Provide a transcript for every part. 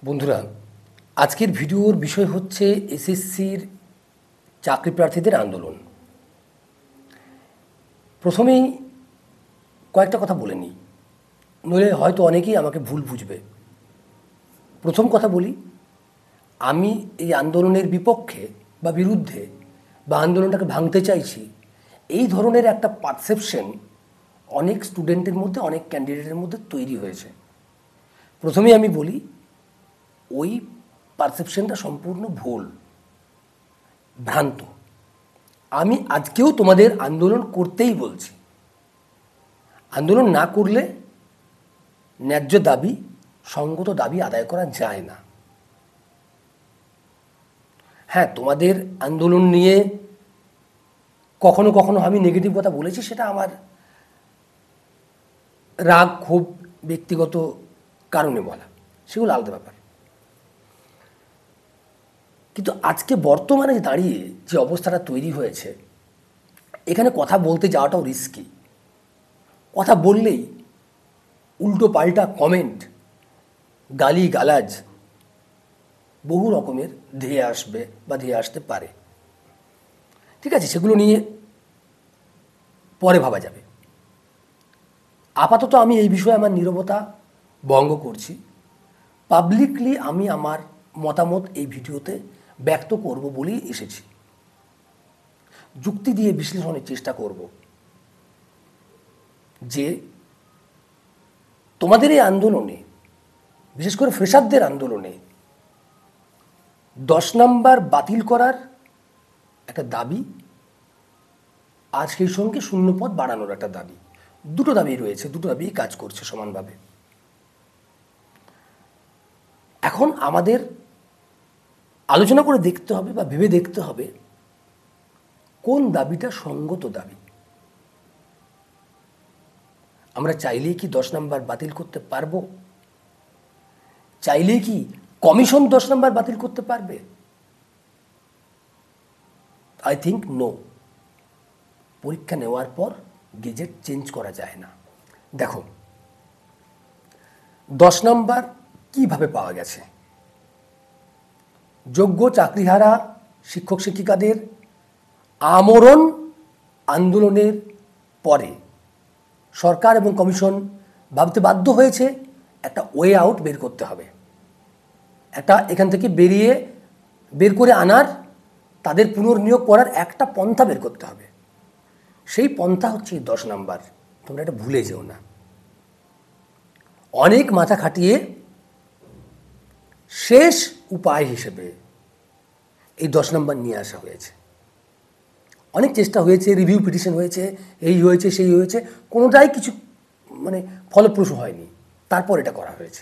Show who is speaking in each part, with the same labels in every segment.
Speaker 1: বন্ধুরা, আজকের ভিডিওর বিষয় হচ্ছে এসএসসির চাকরি প্রার্থীদের আন্দোলন। প্রথমেই কয়েকটা কথা বলে নিই, নইলে হয়তো অনেকেই আমাকে ভুল বুঝবে। প্রথম কথা বলি, আমি এই আন্দোলনের বিপক্ষে বা বিরুদ্ধে বা আন্দোলনটাকে ভাঙতে চাইছি, এই ধরনের একটা পারসেপশন অনেক স্টুডেন্টের মধ্যে, অনেক ক্যান্ডিডেটের মধ্যে তৈরি হয়েছে। প্রথমেই আমি বলি, ওই পারসেপশনটা সম্পূর্ণ ভুল, ভ্রান্ত। আমি আজকেও তোমাদের আন্দোলন করতেই বলছি। আন্দোলন না করলে ন্যায্য দাবি, সঙ্গত দাবি আদায় করা যায় না। হ্যাঁ, তোমাদের আন্দোলন নিয়ে কখনো কখনো আমি নেগেটিভ কথা বলেছি, সেটা আমার রাগ, ক্ষোভ, ব্যক্তিগত কারণে বলা, সেগুলো আলাদা ব্যাপার। কিন্তু আজকে বর্তমানে দাঁড়িয়ে যে অবস্থাটা তৈরি হয়েছে, এখানে কথা বলতে যাওয়াটাও রিস্কি। কথা বললেই উল্টো পাল্টা কমেন্ট, গালি গালাজ বহু রকমের ধেয়ে আসবে বা ধেয়ে আসতে পারে। ঠিক আছে, সেগুলো নিয়ে পরে ভাবা যাবে। আপাতত আমি এই বিষয়ে আমার নীরবতা ভঙ্গ করছি। পাবলিকলি আমি আমার মতামত এই ভিডিওতে ব্যক্ত করব বলেই এসেছি। যুক্তি দিয়ে বিশ্লেষণের চেষ্টা করব যে তোমাদের এই আন্দোলনে, বিশেষ করে ফ্রেশারদের আন্দোলনে 10 নম্বর বাতিল করার একটা দাবি, আর সেই সঙ্গে শূন্যপদ বাড়ানোর একটা দাবি, দুটো দাবি রয়েছে, দুটো দাবি কাজ করছে সমানভাবে। এখন আমাদের আলোচনা করে দেখতে হবে বা ভেবে দেখতে হবে কোন দাবিটা সঙ্গত দাবি। আমরা চাইলেই কি 10 নম্বর বাতিল করতে পারবো? চাইলেই কি কমিশন 10 নম্বর বাতিল করতে পারবে? I think no. পরীক্ষা নেওয়ার পর গেজেট চেঞ্জ করা যায় না। দেখো, 10 নম্বর কিভাবে পাওয়া গেছে? যোগ্য চাকরিহারা শিক্ষক শিক্ষিকাদের আমরণ আন্দোলনের পরে সরকার এবং কমিশন ভাবতে বাধ্য হয়েছে একটা ওয়ে আউট বের করতে হবে, একটা এখান থেকে বের করে আনার, তাদের পুনর্নিয়োগ করার একটা পন্থা বের করতে হবে। সেই পন্থা হচ্ছে 10 নম্বর। তোমরা এটা ভুলে যেও না। অনেক মাথা খাটিয়ে শেষ উপায় হিসেবে এই 10 নম্বর নিয়ে আসা হয়েছে। অনেক চেষ্টা হয়েছে, রিভিউ পিটিশন হয়েছে, এই হয়েছে সেই হয়েছে, কোনোটাই কিছু ফলপ্রসূ হয়নি। তারপর এটা করা হয়েছে।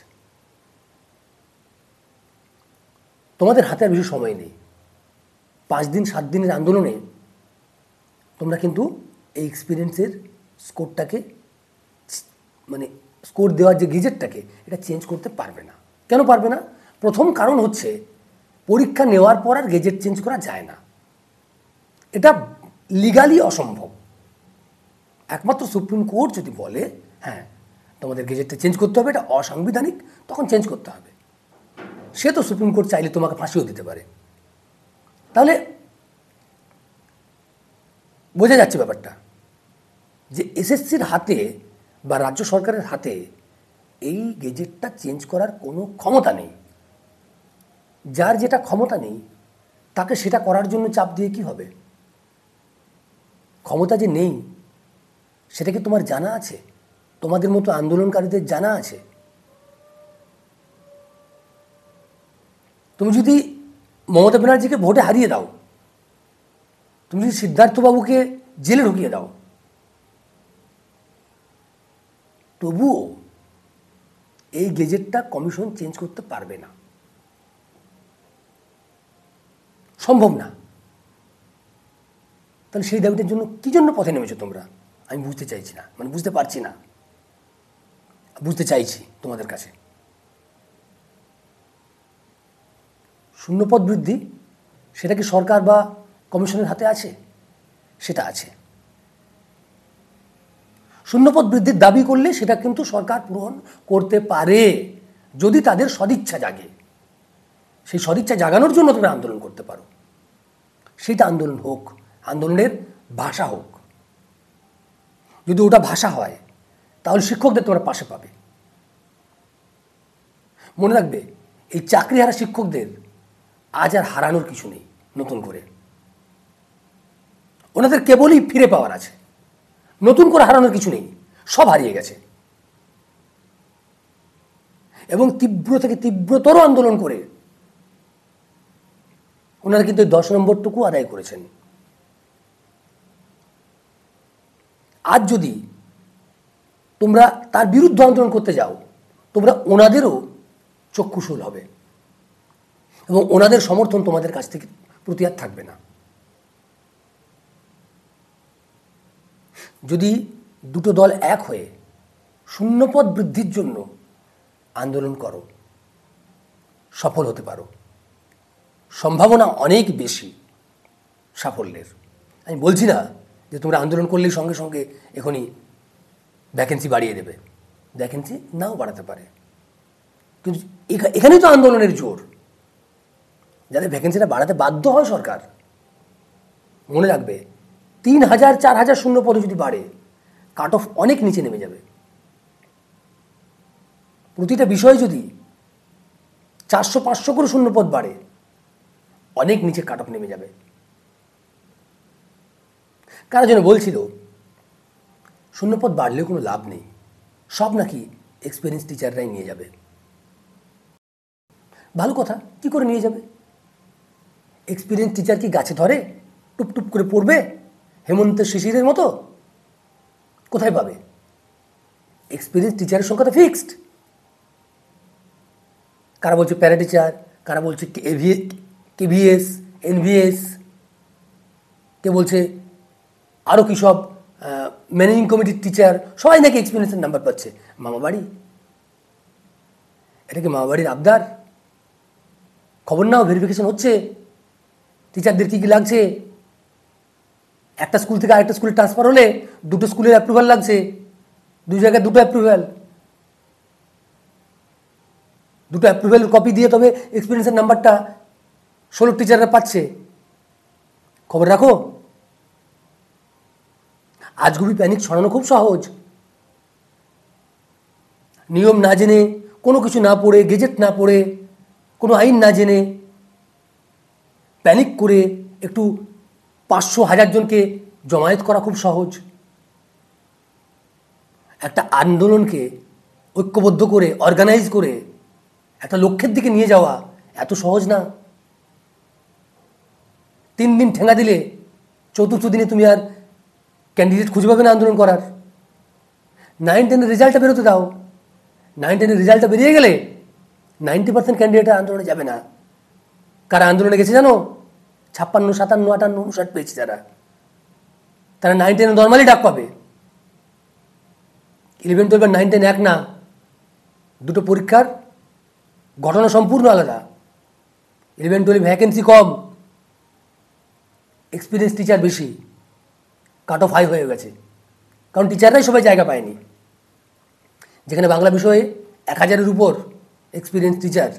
Speaker 1: তোমাদের হাতে আর বেশি সময় নেই। 5 দিন 7 দিনের আন্দোলনে তোমরা কিন্তু এই এক্সপিরিয়েন্সের স্কোরটাকে, স্কোর দেওয়ার যে গেজেটটাকে, এটা চেঞ্জ করতে পারবে না। কেন পারবে না? প্রথম কারণ হচ্ছে, পরীক্ষা নেওয়ার পর আর গেজেট চেঞ্জ করা যায় না। এটা লিগালি অসম্ভব। একমাত্র সুপ্রিম কোর্ট যদি বলে হ্যাঁ তোমাদের গেজেটটা চেঞ্জ করতে হবে, এটা অসাংবিধানিক, তখন চেঞ্জ করতে হবে। সে তো সুপ্রিম কোর্ট চাইলে তোমাকে ফাঁসিও দিতে পারে। তাহলে বোঝা যাচ্ছে ব্যাপারটা, যে এসএসসির হাতে বা রাজ্য সরকারের হাতে এই গেজেটটা চেঞ্জ করার কোনো ক্ষমতা নেই। যার যেটা ক্ষমতা নেই, তাকে সেটা করার জন্য চাপ দিয়ে কি হবে? ক্ষমতা যে নেই, সেটা কি তোমার জানা আছে? তোমাদের মতো আন্দোলনকারীদের জানা আছে? তুমি যদি মমতা ব্যানার্জিকে ভোটে হারিয়ে দাও, তুমি যদি সিদ্ধার্থবাবুকে জেলে ঢুকিয়ে দাও, তবুও এই গেজেটটা কমিশন চেঞ্জ করতে পারবে না, সম্ভব না। তাহলে সেই দাবিটার জন্য কী জন্য পথে নেমেছো তোমরা? আমি বুঝতে চাইছি না, বুঝতে পারছি না, বুঝতে চাইছি তোমাদের কাছে। শূন্যপদ বৃদ্ধি, সেটা কি সরকার বা কমিশনের হাতে আছে? সেটা আছে। শূন্যপদ বৃদ্ধির দাবি করলে সেটা কিন্তু সরকার পূরণ করতে পারে, যদি তাদের সদিচ্ছা জাগে। সেই সদিচ্ছা জাগানোর জন্য তোমরা আন্দোলন করতে পারো। সেইটা আন্দোলন হোক, আন্দোলনের ভাষা হোক। যদি ওটা ভাষা হয় তাহলে শিক্ষকদের তোমরা পাশে পাবে। মনে রাখবে, এই চাকরিহারা শিক্ষকদের আজ আর হারানোর কিছু নেই। নতুন করে ওনাদের কেবলই ফিরে পাওয়ার আছে, নতুন করে হারানোর কিছু নেই। সব হারিয়ে গেছে। এবং তীব্র থেকে তীব্রতর আন্দোলন করে ওনারা কিন্তু 10 নম্বরটুকু আদায় করেছেন। আজ যদি তোমরা তার বিরুদ্ধে আন্দোলন করতে যাও, তোমরা ওনাদেরও চক্ষুশূল হবে এবং ওনাদের সমর্থন তোমাদের কাছ থেকে প্রতি আর থাকবে না। যদি দুটো দল এক হয়ে শূন্যপদ বৃদ্ধির জন্য আন্দোলন করো, সফল হতে পারো। সম্ভাবনা অনেক বেশি সাফল্যের। আমি বলছি না যে তোমরা আন্দোলন করলেই সঙ্গে সঙ্গে এখনই ভ্যাকেন্সি বাড়িয়ে দেবে, ভ্যাকেন্সি নাও বাড়াতে পারে। কিন্তু এখানেই তো আন্দোলনের জোর। যাতে ভ্যাকেন্সিটা বাড়াতে বাধ্য হয় সরকার, মনে রাখবে 3000 4000 শূন্য পদে যদি বাড়ে, কাট অফ অনেক নিচে নেমে যাবে। প্রতিটা বিষয়ে যদি 400-500 করে শূন্যপদ বাড়ে, অনেক নিচে কাট অফ নেমে যাবে। কারা যেন বলছিল শূন্যপদ বাড়লেও কোনো লাভ নেই, সব নাকি এক্সপিরিয়েন্স টিচাররাই নিয়ে যাবে। ভালো কথা, কি করে নিয়ে যাবে? এক্সপিরিয়েন্স টিচার কি গাছে ধরে টুপটুপ করে পড়বে হেমন্তের শিশিরের মতো? কোথায় পাবে? এক্সপিরিয়েন্স টিচারের সংখ্যা তো ফিক্সড। কারা বলছে প্যারা টিচার, কারা বলছে কেভিএস, এনভিএস, কে বলছে আরও কী সব ম্যানেজিং কমিটির টিচার, সবাই নাকি এক্সপিরিয়েন্সের নাম্বার পাচ্ছে। মামাবাড়ি? এটা কি মামাবাড়ির আবদার? খবর নাও, ভেরিফিকেশন হচ্ছে টিচারদের কী কী লাগছে। একটা স্কুল থেকে আরেকটা স্কুলে ট্রান্সফার হলে দুটো স্কুলের অ্যাপ্রুভাল লাগছে, দুই জায়গায় দুটো অ্যাপ্রুভাল। দুটো অ্যাপ্রুভালের কপি দিয়ে তবে এক্সপিরিয়েন্সের নাম্বারটা 16 টিচাররা পাচ্ছে। খবর রাখো। আজগুবি প্যানিক ছড়ানো খুব সহজ। নিয়ম না জেনে, কোনো কিছু না পড়ে, গেজেট না পড়ে, কোনো আইন না জেনে প্যানিক করে একটু 500-1000 জনকে জমায়েত করা খুব সহজ। একটা আন্দোলনকে ঐক্যবদ্ধ করে, অর্গানাইজ করে একটা লক্ষ্যের দিকে নিয়ে যাওয়া এত সহজ না। 3 দিন ঠেঙা দিলে 4র্থ দিনে তুমি আর ক্যান্ডিডেট খুঁজে পাবে না আন্দোলন করার। 9-10 রেজাল্টটা বেরোতে দাও। 9-10 রেজাল্টটা বেরিয়ে গেলে 90% ক্যান্ডিডেট আন্দোলনে যাবে না। কারা আন্দোলনে গেছে জানো? 56, 57, 58, 59 পেয়েছে যারা, তারা 9-10 নর্মালি ডাক পাবে। 11, 12 আর 9-10 এক না, দুটো পরীক্ষার ঘটনা সম্পূর্ণ আলাদা। 11, 12 ভ্যাকেন্সি কম, এক্সপিরিয়েন্স টিচার বেশি, কাট অফ হাই হয়ে গেছে, কারণ টিচাররাই সবাই জায়গা পায়নি। যেখানে বাংলা বিষয়ে 1000-এর উপর এক্সপিরিয়েন্স টিচার,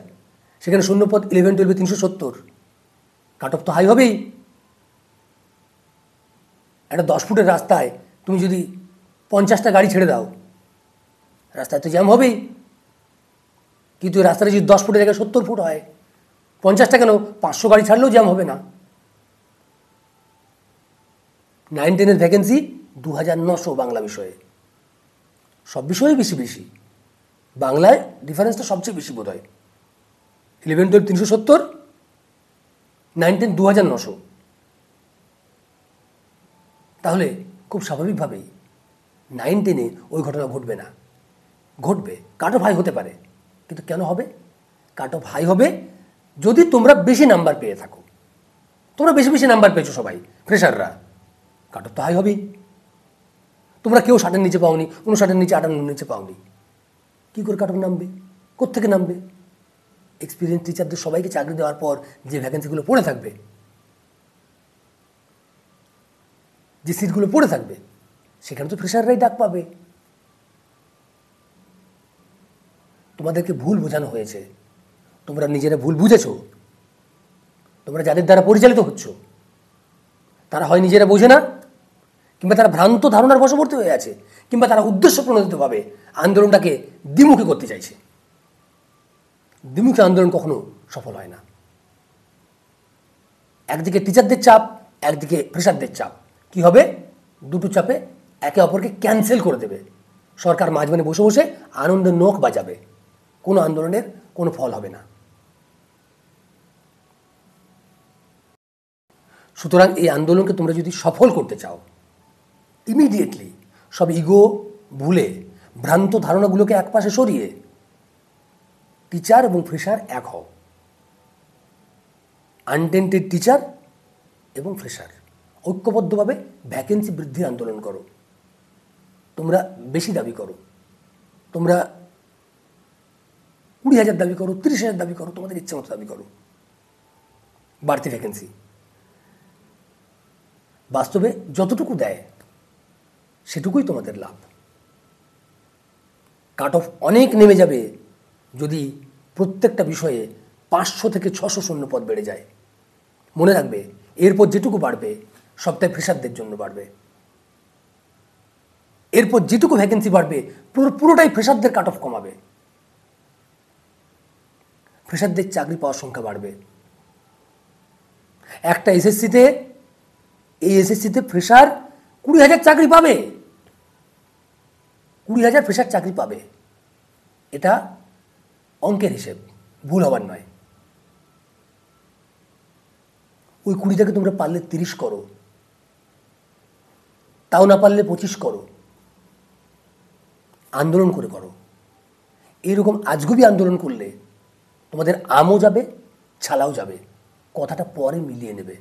Speaker 1: সেখানে শূন্যপদ 11, 12 370, কাট অফ তো হাই হবেই। একটা 10 ফুটের রাস্তায় তুমি যদি 50টা গাড়ি ছেড়ে দাও, রাস্তায় তো জ্যাম হবেই। কিন্তু রাস্তাটা যদি 10 ফুটের জায়গায় 70 ফুট হয়, 50টা কেন 500 গাড়ি ছাড়লেও জ্যাম হবে না। 9-10 ভ্যাকেন্সি 2900 বাংলা বিষয়ে, সব বিষয়েই বেশি বেশি, বাংলায় ডিফারেন্সটা সবচেয়ে বেশি বোধ হয়। 11, 12 370, 9-10 2900। তাহলে খুব স্বাভাবিকভাবেই 9-10 ওই ঘটনা ঘটবে না। ঘটবে, কাট অফ হাই হতে পারে, কিন্তু কেন হবে? কাট অফ হাই হবে যদি তোমরা বেশি নাম্বার পেয়ে থাকো। তোমরা বেশি বেশি নাম্বার পেয়েছো সবাই, ফ্রেশাররা, কাট অফ তো হাই হবেই। তোমরা কেউ 60-এর নিচে পাওনি, 59-এর নিচে, 58-এর নিচে পাওনি, কী করে কাট অফ নামবে? কোত্থেকে নামবে? এক্সপিরিয়েন্স টিচারদের সবাইকে চাকরি দেওয়ার পর যে ভ্যাকেন্সিগুলো পড়ে থাকবে, যে সিটগুলো পড়ে থাকবে, সেখানে তো ফ্রেশাররাই ডাক পাবে। তোমাদেরকে ভুল বোঝানো হয়েছে। তোমরা নিজেরা ভুল বুঝেছো, তোমরা যাদের দ্বারা পরিচালিত হচ্ছ তারা হয় নিজেরা বোঝে না, কিংবা তারা ভ্রান্ত ধারণার বশবর্তী হয়ে আছে, কিংবা তারা উদ্দেশ্য প্রণোদিতভাবে আন্দোলনটাকে দ্বিমুখী করতে চাইছে। দ্বিমুখী আন্দোলন কখনো সফল হয় না। একদিকে টিচারদের চাপ, একদিকে প্রেশারদের চাপ, কি হবে? দুটো চাপে একে অপরকে ক্যান্সেল করে দেবে। সরকার মাঝখানে বসে বসে আনন্দের নখ বাজাবে, কোনো আন্দোলনের কোনো ফল হবে না। সুতরাং এই আন্দোলনকে তোমরা যদি সফল করতে চাও, ইমিডিয়েটলি সব ইগো ভুলে, ভ্রান্ত ধারণাগুলোকে একপাশে সরিয়ে টিচার এবং ফ্রেশার এক হও। আনটেন্টেড টিচার এবং ফ্রেশার ঐক্যবদ্ধভাবে ভ্যাকেন্সি বৃদ্ধির আন্দোলন করো। তোমরা বেশি দাবি করো, তোমরা 20,000 দাবি করো, 30,000 দাবি করো, তোমাদের ইচ্ছে মতো দাবি করো বাড়তি ভ্যাকেন্সি। বাস্তবে যতটুকু দেয় সেটুকুই তোমাদের লাভ। কাট অফ অনেক নেমে যাবে যদি প্রত্যেকটা বিষয়ে 500 থেকে 600 শূন্যপদ বেড়ে যায়। মনে রাখবে, এরপর যেটুকু বাড়বে সবটাই ফ্রেশারদের জন্য বাড়বে। এরপর যেটুকু ভ্যাকেন্সি বাড়বে পুরোটাই ফ্রেশারদের কাট অফ কমাবে। ফ্রেশারদের চাকরি পাওয়ার সংখ্যা বাড়বে। একটা এসএসসিতে, এই এসএসসিতে ফ্রেশার 20,000 চাকরি পাবে, 20,000 ফ্রেশার চাকরি পাবে। এটা অঙ্কের হিসেব, ভুল হবার নয়। ওই 20টাকে তোমরা পারলে 30 করো, তাও না পারলে 25 করো, আন্দোলন করে করো। এইরকম আজগুবি আন্দোলন করলে তোমাদের আমও যাবে, ছালাও যাবে। কথাটা পরে মিলিয়ে নেবে।